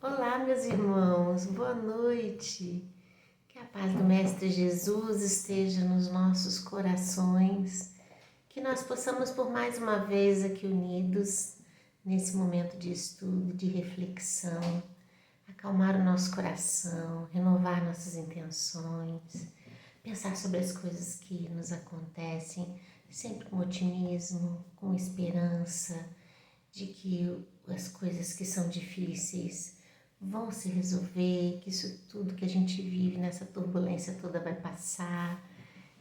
Olá, meus irmãos, boa noite. Que a paz do Mestre Jesus esteja nos nossos corações, que nós possamos por mais uma vez aqui unidos, nesse momento de estudo, de reflexão, acalmar o nosso coração, renovar nossas intenções, pensar sobre as coisas que nos acontecem, sempre com otimismo, com esperança, de que as coisas que são difíceis vão se resolver, que isso tudo que a gente vive nessa turbulência toda vai passar.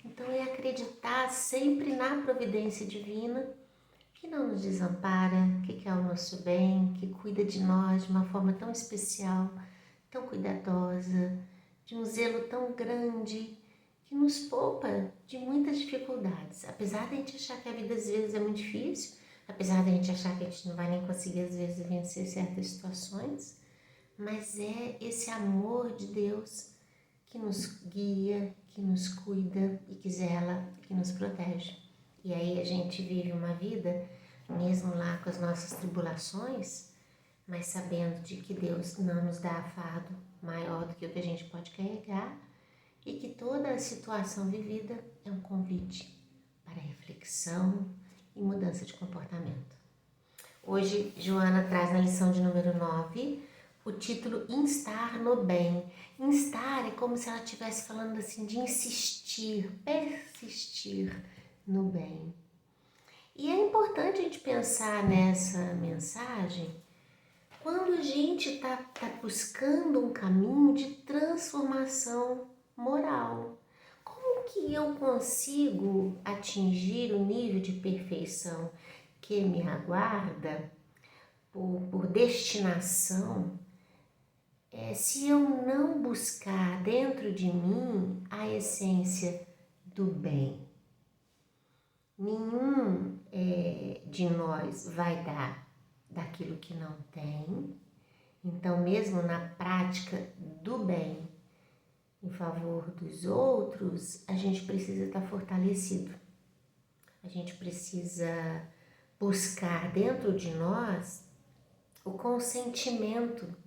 Então é acreditar sempre na providência divina, que não nos desampara, que quer o nosso bem, que cuida de nós de uma forma tão especial, tão cuidadosa, de um zelo tão grande, que nos poupa de muitas dificuldades. Apesar de a gente achar que a vida às vezes é muito difícil, apesar de a gente achar que a gente não vai nem conseguir às vezes vencer certas situações, mas é esse amor de Deus que nos guia, que nos cuida e que zela, que nos protege. E aí a gente vive uma vida, mesmo lá com as nossas tribulações, mas sabendo de que Deus não nos dá fardo maior do que o que a gente pode carregar e que toda a situação vivida é um convite para reflexão e mudança de comportamento. Hoje, Joana traz na lição de número 9 o título Instar no Bem. Instar é como se ela estivesse falando assim de insistir, persistir no bem. E é importante a gente pensar nessa mensagem quando a gente está buscando um caminho de transformação moral. Como que eu consigo atingir o nível de perfeição que me aguarda por destinação, se eu não buscar dentro de mim a essência do bem? Nenhum de nós vai dar daquilo que não tem. Então, mesmo na prática do bem em favor dos outros, a gente precisa estar fortalecido. A gente precisa buscar dentro de nós o consentimento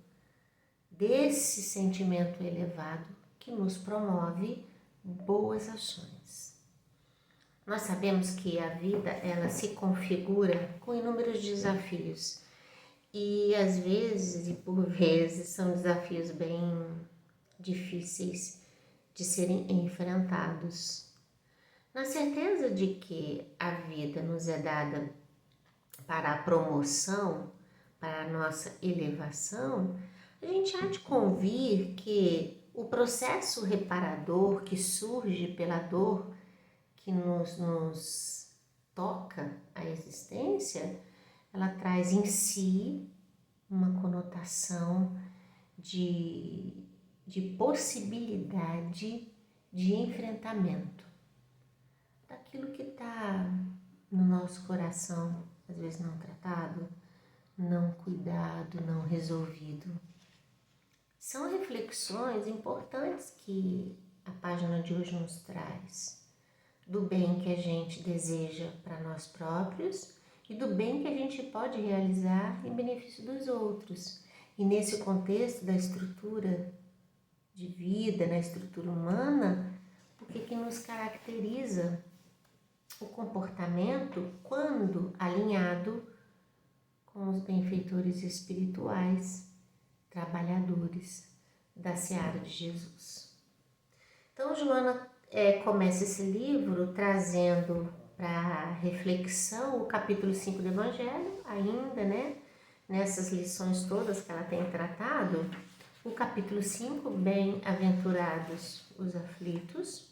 desse sentimento elevado que nos promove boas ações. Nós sabemos que a vida, ela se configura com inúmeros desafios e às vezes e por vezes são desafios bem difíceis de serem enfrentados. Na certeza de que a vida nos é dada para a promoção, para a nossa elevação, a gente há de convir que o processo reparador que surge pela dor que nos toca a existência, ela traz em si uma conotação de possibilidade de enfrentamento daquilo que está no nosso coração, às vezes não tratado, não cuidado, não resolvido. São reflexões importantes que a página de hoje nos traz, do bem que a gente deseja para nós próprios e do bem que a gente pode realizar em benefício dos outros. E nesse contexto da estrutura de vida, na estrutura humana, o que nos caracteriza? O comportamento quando alinhado com os benfeitores espirituais, trabalhadores da seara de Jesus. Então, Joana começa esse livro trazendo para reflexão o capítulo 5 do Evangelho, ainda, nessas lições todas que ela tem tratado, o capítulo 5, bem-aventurados os aflitos,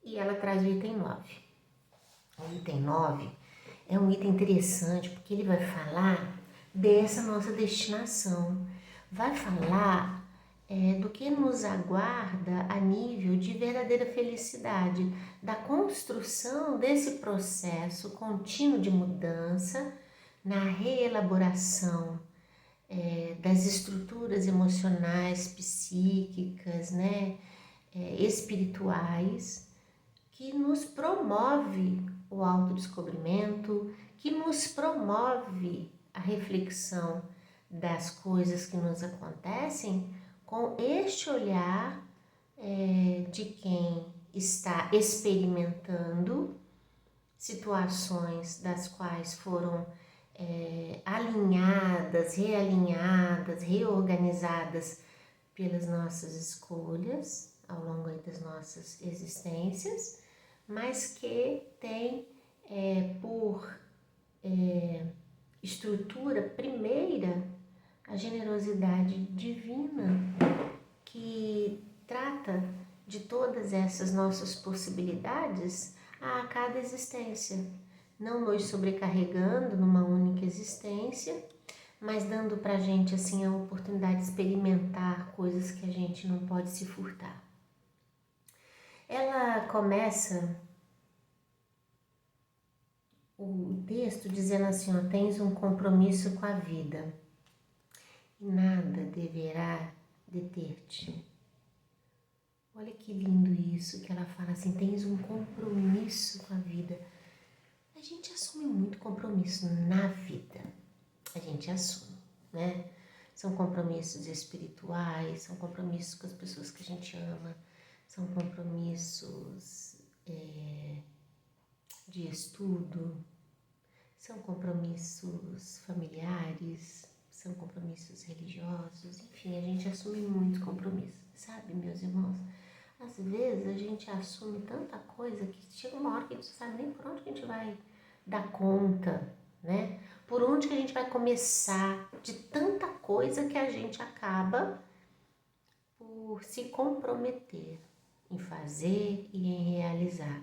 e ela traz o item 9. O item 9 é um item interessante porque ele vai falar dessa nossa destinação, vai falar do que nos aguarda a nível de verdadeira felicidade, da construção desse processo contínuo de mudança, na reelaboração das estruturas emocionais, psíquicas, espirituais, que nos promove o autodescobrimento, que nos promove a reflexão das coisas que nos acontecem com este olhar de quem está experimentando situações das quais foram alinhadas, realinhadas, reorganizadas pelas nossas escolhas ao longo das nossas existências, mas que tem por estrutura primeira a generosidade divina que trata de todas essas nossas possibilidades a cada existência, não nos sobrecarregando numa única existência, mas dando pra gente assim a oportunidade de experimentar coisas que a gente não pode se furtar. Ela começa o texto dizendo assim, ó, tens um compromisso com a vida e nada deverá deter-te. Olha que lindo isso, que ela fala assim, tens um compromisso com a vida. A gente assume muito compromisso na vida, a gente assume, né? São compromissos espirituais, são compromissos com as pessoas que a gente ama, são compromissos de estudo, são compromissos familiares, são compromissos religiosos, enfim, a gente assume muito compromisso, sabe, meus irmãos? Às vezes a gente assume tanta coisa que chega uma hora que a gente não sabe nem por onde que a gente vai dar conta, né? Por onde que a gente vai começar, de tanta coisa que a gente acaba por se comprometer em fazer e em realizar.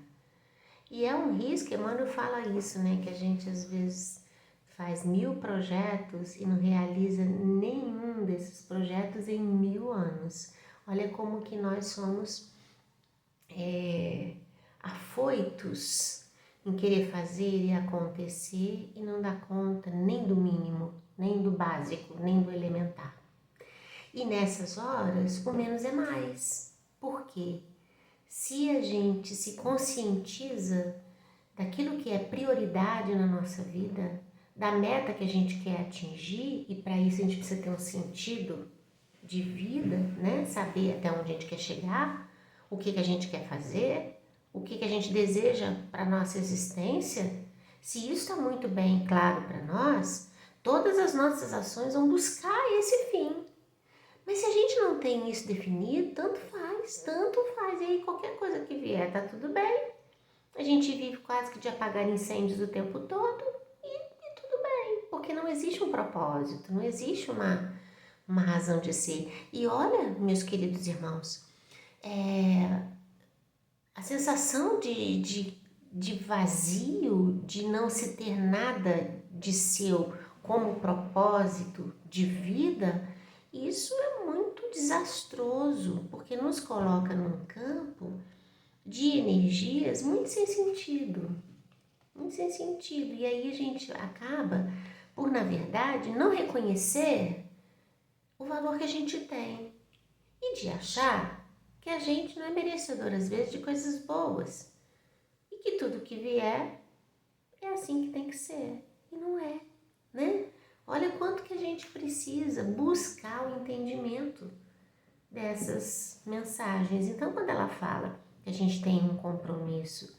E é um risco, Emmanuel fala isso, né? Que a gente às vezes faz 1000 projetos e não realiza nenhum desses projetos em 1000 anos. Olha como que nós somos afoitos em querer fazer e acontecer e não dar conta nem do mínimo, nem do básico, nem do elementar. E nessas horas, o menos é mais. Por quê? Se a gente se conscientiza daquilo que é prioridade na nossa vida, da meta que a gente quer atingir, e para isso a gente precisa ter um sentido de vida, né? Saber até onde a gente quer chegar, o que a gente quer fazer, o que a gente deseja para a nossa existência. Se isso está muito bem claro para nós, todas as nossas ações vão buscar esse fim. Mas se a gente não tem isso definido, tanto faz. E aí qualquer coisa que vier, tá tudo bem. A gente vive quase que de apagar incêndios o tempo todo e tudo bem, porque não existe um propósito, não existe uma razão de ser. E olha, meus queridos irmãos, a sensação de vazio, de não se ter nada de seu como propósito de vida, isso é muito desastroso, porque nos coloca num campo de energias muito sem sentido. Muito sem sentido. E aí a gente acaba por, na verdade, não reconhecer o valor que a gente tem e de achar que a gente não é merecedor, às vezes, de coisas boas e que tudo que vier é assim que tem que ser. E não é, né? Olha quanto que a gente precisa buscar o entendimento dessas mensagens. Então, quando ela fala que a gente tem um compromisso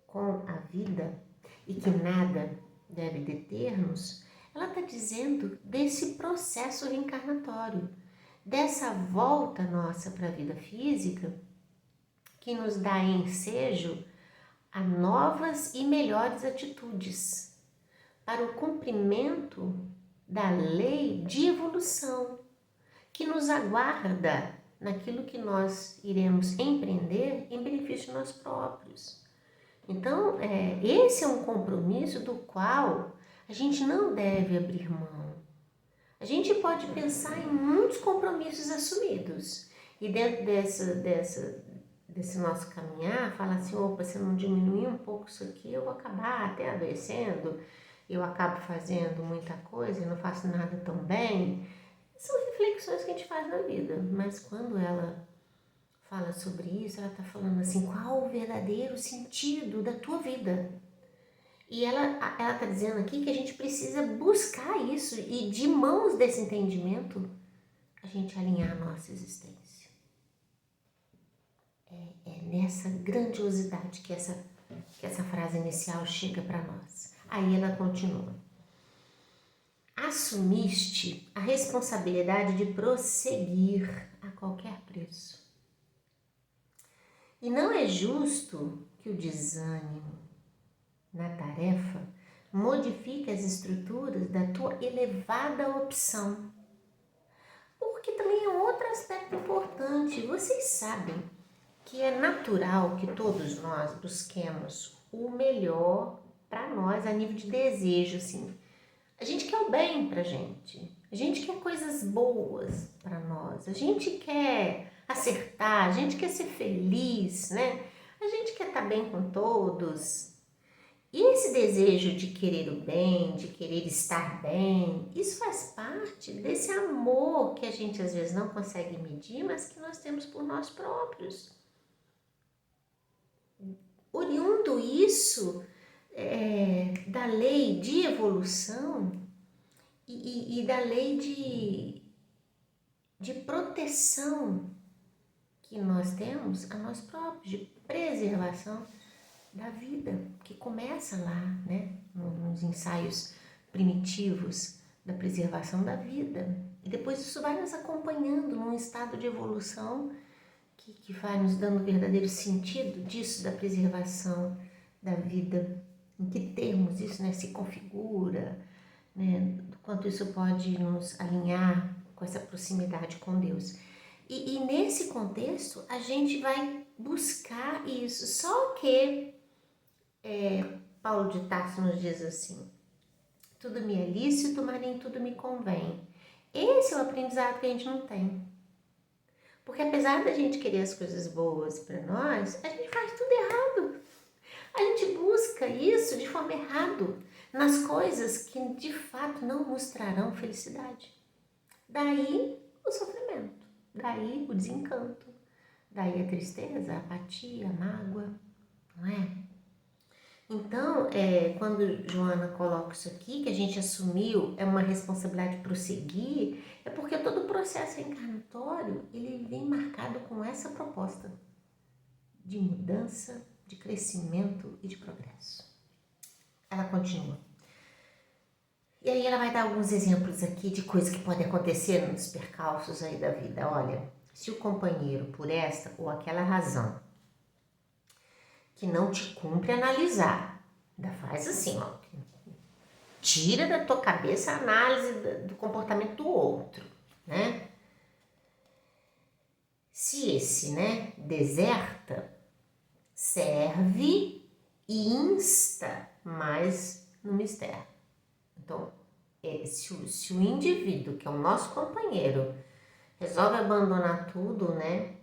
com a vida e que nada deve deter-nos, ela está dizendo desse processo reencarnatório, dessa volta nossa para a vida física, que nos dá ensejo a novas e melhores atitudes para o cumprimento da lei de evolução que nos aguarda naquilo que nós iremos empreender em benefício de nós próprios. Então, esse é um compromisso do qual a gente não deve abrir mão. A gente pode pensar em muitos compromissos assumidos e dentro desse nosso caminhar, fala assim, opa, se eu não diminuir um pouco isso aqui, eu vou acabar até adoecendo, eu acabo fazendo muita coisa e não faço nada tão bem. São reflexões que a gente faz na vida, mas quando ela fala sobre isso, ela está falando assim, qual o verdadeiro sentido da tua vida? E ela está dizendo aqui que a gente precisa buscar isso e de mãos desse entendimento a gente alinhar a nossa existência. É nessa grandiosidade que essa frase inicial chega para nós. Aí ela continua. Assumiste a responsabilidade de prosseguir a qualquer preço. E não é justo que o desânimo na tarefa modifique as estruturas da tua elevada opção. Porque também é outro aspecto importante. Vocês sabem que é natural que todos nós busquemos o melhor para nós a nível de desejo, assim. A gente quer o bem pra gente. A gente quer coisas boas para nós. A gente quer acertar, a gente quer ser feliz, né? A gente quer estar bem com todos. E esse desejo de querer o bem, de querer estar bem, isso faz parte desse amor que a gente às vezes não consegue medir, mas que nós temos por nós próprios. Oriundo isso da lei de evolução e da lei de proteção que nós temos a nós próprios, de preservação da vida, que começa lá, né, nos ensaios primitivos da preservação da vida. E depois isso vai nos acompanhando num estado de evolução que vai nos dando verdadeiro sentido disso, da preservação da vida. Em que termos isso, né, se configura, né, do quanto isso pode nos alinhar com essa proximidade com Deus. E nesse contexto, a gente vai buscar isso. Só que Paulo de Tarso nos diz assim, tudo me é lícito, mas nem tudo me convém. Esse é o aprendizado que a gente não tem. Porque apesar da gente querer as coisas boas para nós, a gente faz tudo errado. A gente busca isso de forma errada, nas coisas que de fato não nos trarão felicidade. Daí o sofrimento, daí o desencanto, daí a tristeza, a apatia, a mágoa, não é? Então, quando Joana coloca isso aqui, que a gente assumiu, é uma responsabilidade de prosseguir, é porque todo o processo reencarnatório, ele vem marcado com essa proposta de mudança, de crescimento e de progresso. Ela continua. E aí ela vai dar alguns exemplos aqui de coisas que podem acontecer nos percalços aí da vida. Olha, se o companheiro, por esta ou aquela razão, que não te cumpre analisar, ainda faz assim, ó, tira da tua cabeça a análise do comportamento do outro, né? Se esse, né, deserta, serve e insta mais no mistério. Então, se o indivíduo, que é o nosso companheiro, resolve abandonar tudo, né,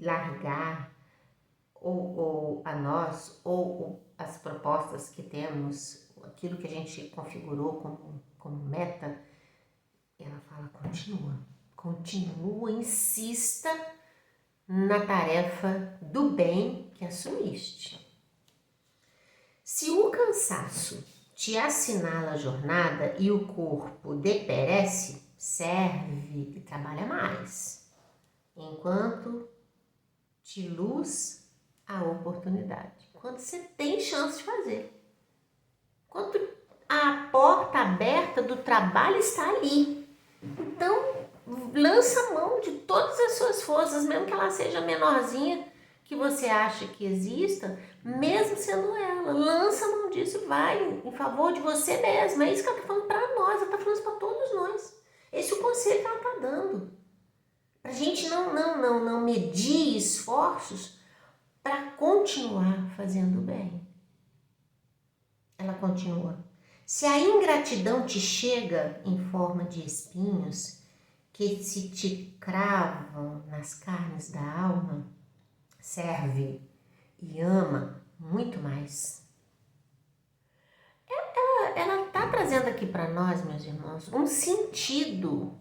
largar ou a nós, ou as propostas que temos, aquilo que a gente configurou como meta, ela fala, continua, insista na tarefa do bem que assumiste. Se o cansaço te assinala a jornada e o corpo deperece, serve e trabalha mais, enquanto te luz a oportunidade. Quando você tem chance de fazer. Quando a porta aberta do trabalho está ali. Então, lança a mão de todas as suas forças, mesmo que ela seja menorzinha que você acha que exista, mesmo sendo ela. Lança a mão disso e vai em favor de você mesma. É isso que ela está falando para nós, ela está falando isso para todos nós. Esse é o conselho que ela está dando. Para a gente não medir esforços para continuar fazendo bem. Ela continua. Se a ingratidão te chega em forma de espinhos que se te cravam nas carnes da alma, serve e ama muito mais. Ela está trazendo aqui para nós, meus irmãos, um sentido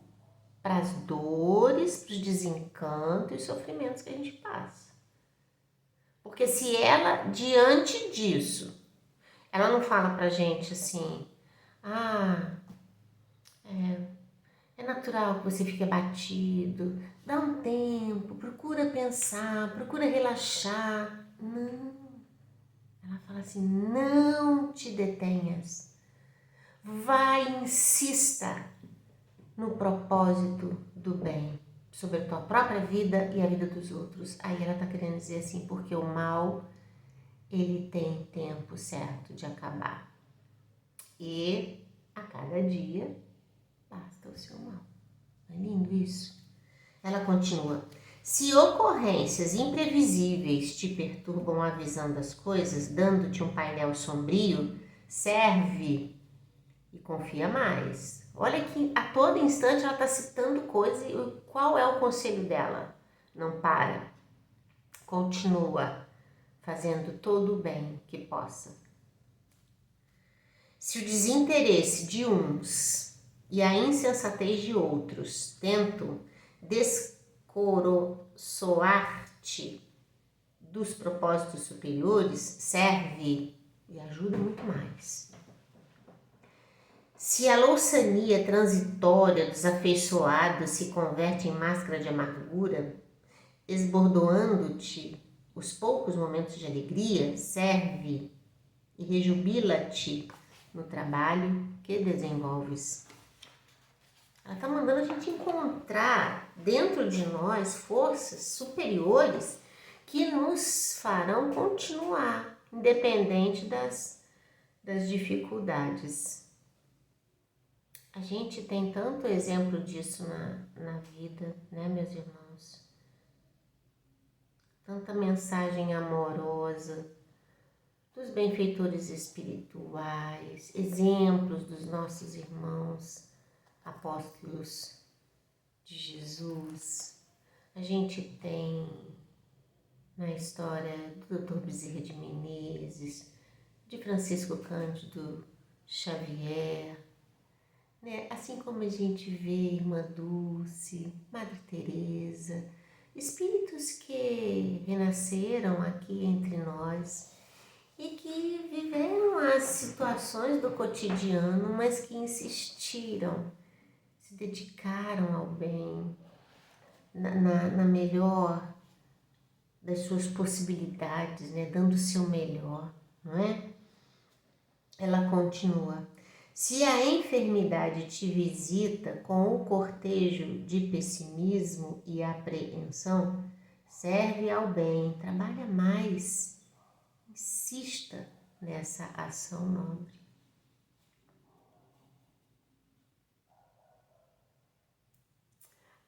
para as dores, para os desencantos e sofrimentos que a gente passa. Porque se ela, diante disso, Ela não fala pra gente assim, ah, é natural que você fique abatido, dá um tempo, procura pensar, procura relaxar. Não, ela fala assim, não te detenhas, vai, insista no propósito do bem, sobre a tua própria vida e a vida dos outros. Aí ela tá querendo dizer assim, porque o mal, ele tem tempo certo de acabar. E a cada dia basta o seu mal. Não é lindo isso? Ela continua. Se ocorrências imprevisíveis te perturbam a visão das coisas, dando-te um painel sombrio, serve e confia mais. Olha que a todo instante ela está citando coisas e qual é o conselho dela? Não para. Continua fazendo todo o bem que possa. Se o desinteresse de uns e a insensatez de outros tentam descoroçoar-te dos propósitos superiores, serve e ajuda muito mais. Se a louçania transitória dos afeiçoados se converte em máscara de amargura, esbordoando-te os poucos momentos de alegria, serve e rejubila-te no trabalho que desenvolves. Ela está mandando a gente encontrar dentro de nós forças superiores que nos farão continuar, independente das dificuldades. A gente tem tanto exemplo disso na vida, né, meus irmãos? Tanta mensagem amorosa dos benfeitores espirituais, exemplos dos nossos irmãos apóstolos de Jesus. A gente tem na história do Dr. Bezerra de Menezes, de Francisco Cândido Xavier, né? Assim como a gente vê Irmã Dulce, Madre Teresa, espíritos que renasceram aqui entre nós e que viveram as situações do cotidiano, mas que insistiram, se dedicaram ao bem, na melhor das suas possibilidades, né? Dando o seu melhor, não é? Ela continua. Se a enfermidade te visita com o cortejo de pessimismo e apreensão, serve ao bem, trabalha mais, insista nessa ação nobre.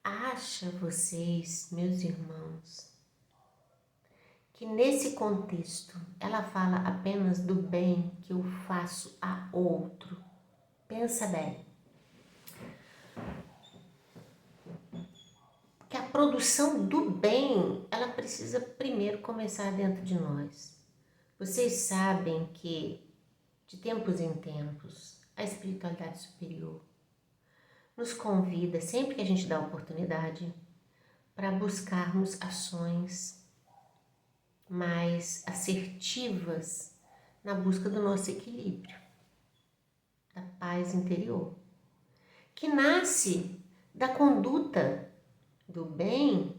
Acha vocês, meus irmãos, que nesse contexto ela fala apenas do bem que eu faço a outro? Pensa bem. Que a produção do bem, ela precisa primeiro começar dentro de nós. Vocês sabem que, de tempos em tempos, a espiritualidade superior nos convida, sempre que a gente dá oportunidade, para buscarmos ações mais assertivas na busca do nosso equilíbrio, da paz interior, que nasce da conduta do bem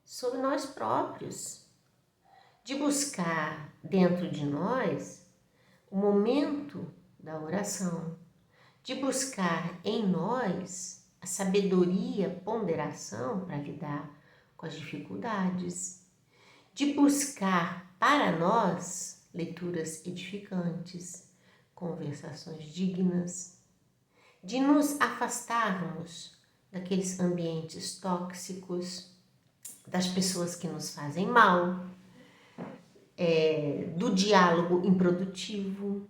sobre nós próprios, de buscar dentro de nós o momento da oração, de buscar em nós a sabedoria, ponderação para lidar com as dificuldades, de buscar para nós leituras edificantes, conversações dignas, de nos afastarmos daqueles ambientes tóxicos, das pessoas que nos fazem mal, do diálogo improdutivo.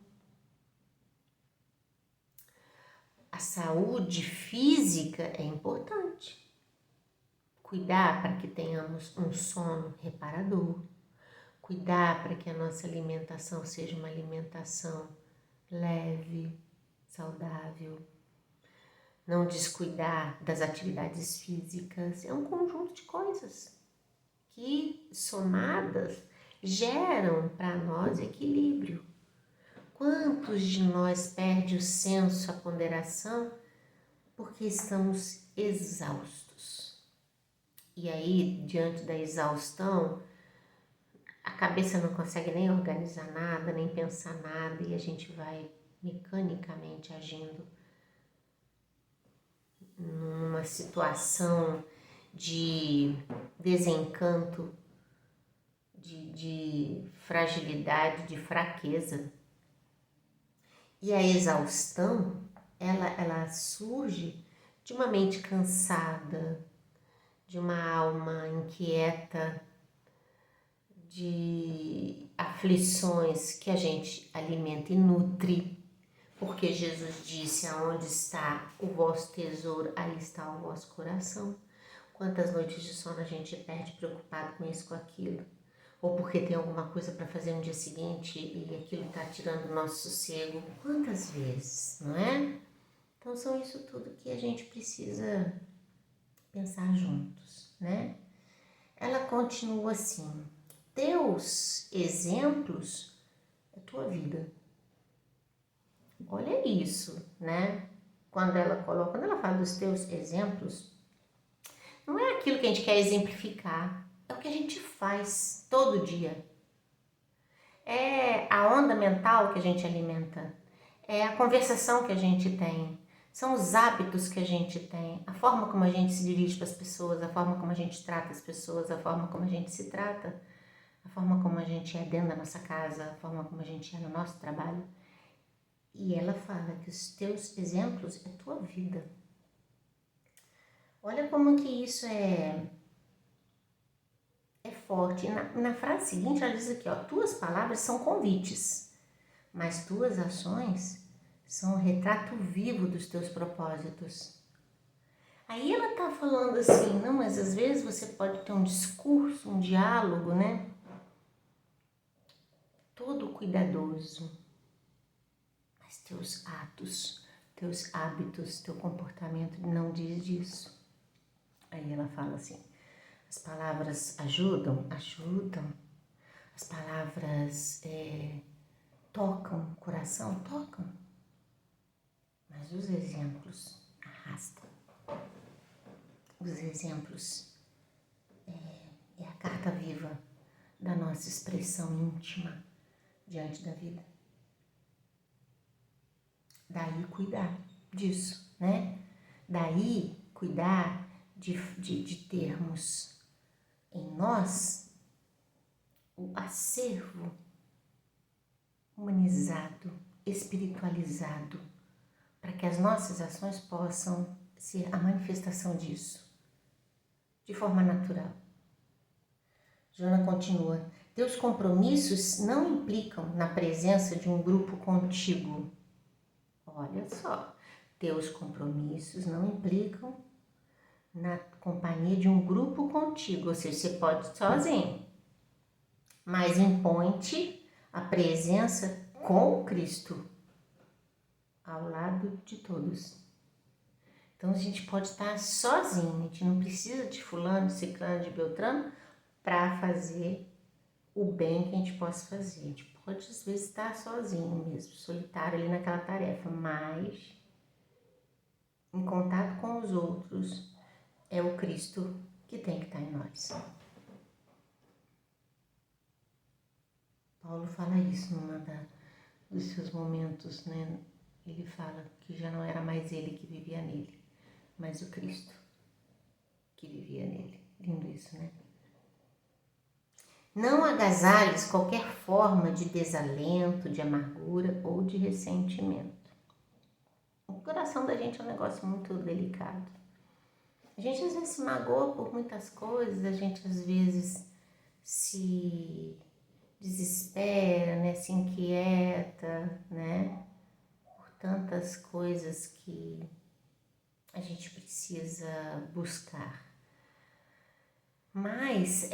A saúde física é importante. Cuidar para que tenhamos um sono reparador. Cuidar para que a nossa alimentação seja uma alimentação leve, saudável. Não descuidar das atividades físicas. É um conjunto de coisas que, somadas, geram para nós equilíbrio. quantos de nós perde o senso, a ponderação, porque estamos exaustos. E aí, diante da exaustão, a cabeça não consegue nem organizar nada, nem pensar nada, e a gente vai mecanicamente agindo numa situação de desencanto, de fragilidade, de fraqueza. E a exaustão, ela surge de uma mente cansada, de uma alma inquieta, de aflições que a gente alimenta e nutre, porque Jesus disse: aonde está o vosso tesouro, aí está o vosso coração. Quantas noites de sono a gente perde preocupado com isso, com aquilo, ou porque tem alguma coisa para fazer no dia seguinte e aquilo está tirando o nosso sossego. Quantas vezes, não é? Então são isso tudo que a gente precisa pensar juntos, né? Ela continua assim: teus exemplos é tua vida. Olha isso, né? Quando ela fala dos teus exemplos, não é aquilo que a gente quer exemplificar, é o que a gente faz todo dia. É a onda mental que a gente alimenta, é a conversação que a gente tem, são os hábitos que a gente tem, a forma como a gente se dirige para as pessoas, a forma como a gente trata as pessoas, a forma como a gente se trata, a forma como a gente é dentro da nossa casa, a forma como a gente é no nosso trabalho. E ela fala que os teus exemplos é tua vida. Olha como que isso é forte. Na frase seguinte ela diz aqui, ó: tuas palavras são convites, mas tuas ações são o retrato vivo dos teus propósitos. Aí ela tá falando assim, não, mas às vezes você pode ter um discurso, um diálogo, né? Todo cuidadoso, mas teus atos, teus hábitos, teu comportamento não diz disso. Aí ela fala assim: as palavras ajudam? Ajudam. As palavras tocam o coração? Tocam. Mas os exemplos arrastam. Os exemplos é a carta viva da nossa expressão íntima diante da vida. Daí cuidar disso, né? Daí cuidar de termos em nós o acervo humanizado, espiritualizado, para que as nossas ações possam ser a manifestação disso, de forma natural. Joana continua: teus compromissos não implicam na presença de um grupo contigo. Olha só, teus compromissos não implicam na companhia de um grupo contigo, ou seja, você pode ir sozinho, mas impõe-te a presença com Cristo ao lado de todos. Então a gente pode estar sozinho, a gente não precisa de fulano, de ciclano, de beltrano para fazer o bem que a gente possa fazer. A gente pode às vezes estar sozinho mesmo, solitário ali naquela tarefa, mas em contato com os outros é o Cristo que tem que estar em nós. Paulo fala isso numa dos seus momentos, né? Ele fala que já não era mais ele que vivia nele, mas o Cristo que vivia nele. Lindo isso, né? Não agasalhes qualquer forma de desalento, de amargura ou de ressentimento. O coração da gente é um negócio muito delicado. A gente às vezes se magoa por muitas coisas, a gente às vezes se desespera, né? Se inquieta, né? Por tantas coisas que a gente precisa buscar. Mas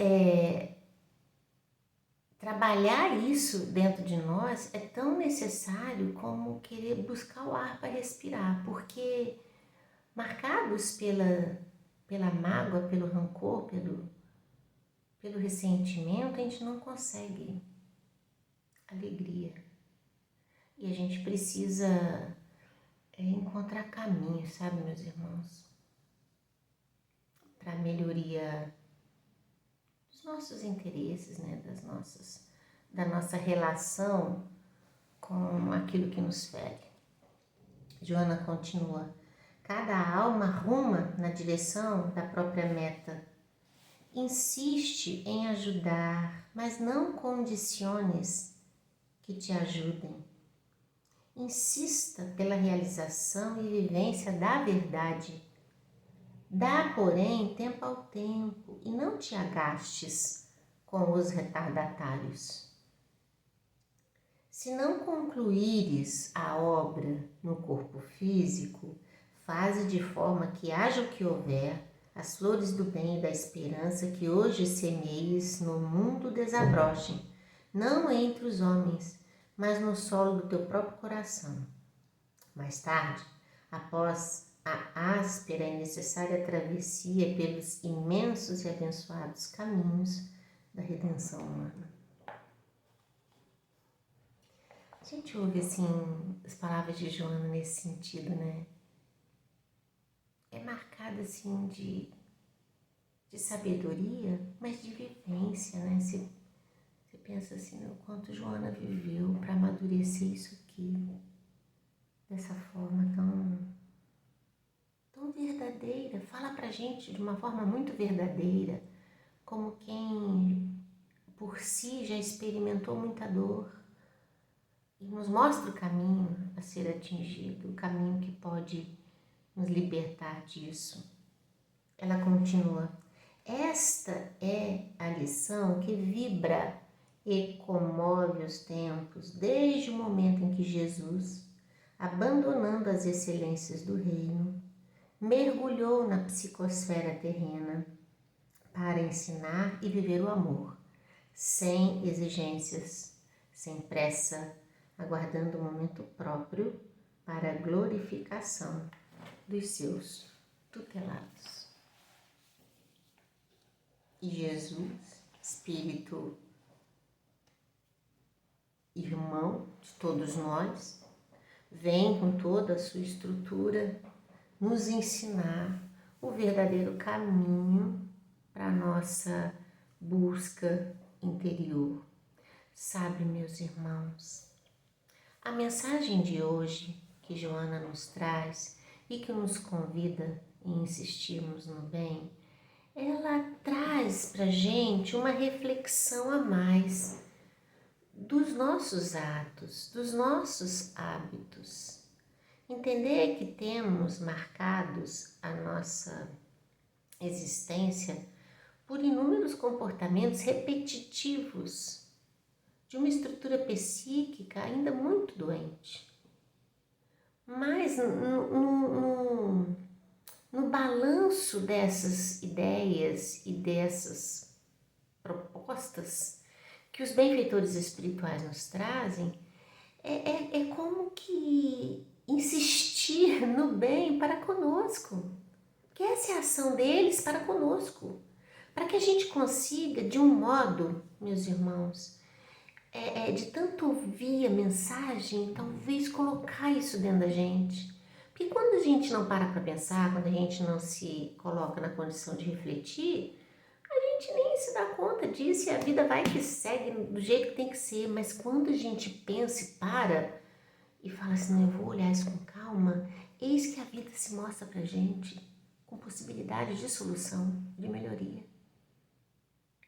trabalhar isso dentro de nós é tão necessário como querer buscar o ar para respirar, porque marcados pela mágoa, pelo rancor, pelo ressentimento, a gente não consegue alegria. E a gente precisa encontrar caminhos, sabe, meus irmãos, para a melhoria dos nossos interesses, né, da nossa relação com aquilo que nos fere. Joana continua: cada alma ruma na direção da própria meta. Insiste em ajudar, mas não condiciones que te ajudem. Insista pela realização e vivência da verdade. Dá, porém, tempo ao tempo e não te agastes com os retardatários. Se não concluíres a obra no corpo físico, faze de forma que haja o que houver, as flores do bem e da esperança que hoje semeies no mundo desabrochem, não entre os homens, mas no solo do teu próprio coração. Mais tarde, após a áspera e necessária travessia pelos imensos e abençoados caminhos da redenção humana. A gente ouve assim as palavras de Joana nesse sentido, né? É marcada assim de sabedoria, mas de vivência, né? Você pensa assim no quanto Joana viveu para amadurecer isso aqui dessa forma tão verdadeira. Fala pra gente de uma forma muito verdadeira, como quem por si já experimentou muita dor e nos mostra o caminho a ser atingido, o caminho que pode nos libertar disso. Ela continua: esta é a lição que vibra e comove os tempos desde o momento em que Jesus, abandonando as excelências do reino, mergulhou na psicosfera terrena para ensinar e viver o amor, sem exigências, sem pressa, aguardando o momento próprio para a glorificação dos seus tutelados. E Jesus, Espírito irmão de todos nós, vem com toda a sua estrutura nos ensinar o verdadeiro caminho para a nossa busca interior. Sabe, meus irmãos, a mensagem de hoje que Joana nos traz e que nos convida a insistirmos no bem, ela traz para a gente uma reflexão a mais dos nossos atos, dos nossos hábitos. Entender que temos marcados a nossa existência por inúmeros comportamentos repetitivos de uma estrutura psíquica ainda muito doente. Mas no balanço dessas ideias e dessas propostas que os benfeitores espirituais nos trazem, é como que insistir no bem para conosco, que essa é a ação deles para conosco, para que a gente consiga, de um modo, meus irmãos, de tanto ouvir a mensagem, talvez colocar isso dentro da gente. Porque quando a gente não para pensar, quando a gente não se coloca na condição de refletir, a gente nem se dá conta disso e a vida vai que segue do jeito que tem que ser. Mas quando a gente pensa e para e fala assim, não, eu vou olhar isso com calma, eis que a vida se mostra pra gente com possibilidades de solução, de melhoria.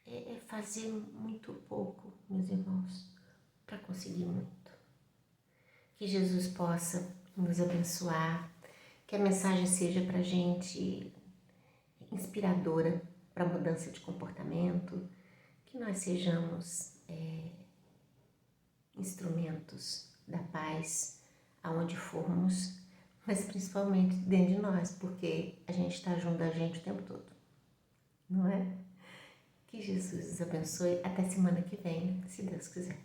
É fazer muito pouco, meus irmãos, para conseguir muito. Que Jesus possa nos abençoar, que a mensagem seja pra gente inspiradora para mudança de comportamento, que nós sejamos instrumentos da paz aonde formos, mas principalmente dentro de nós, porque a gente está junto da gente o tempo todo, não é? Que Jesus os abençoe. Até semana que vem, se Deus quiser.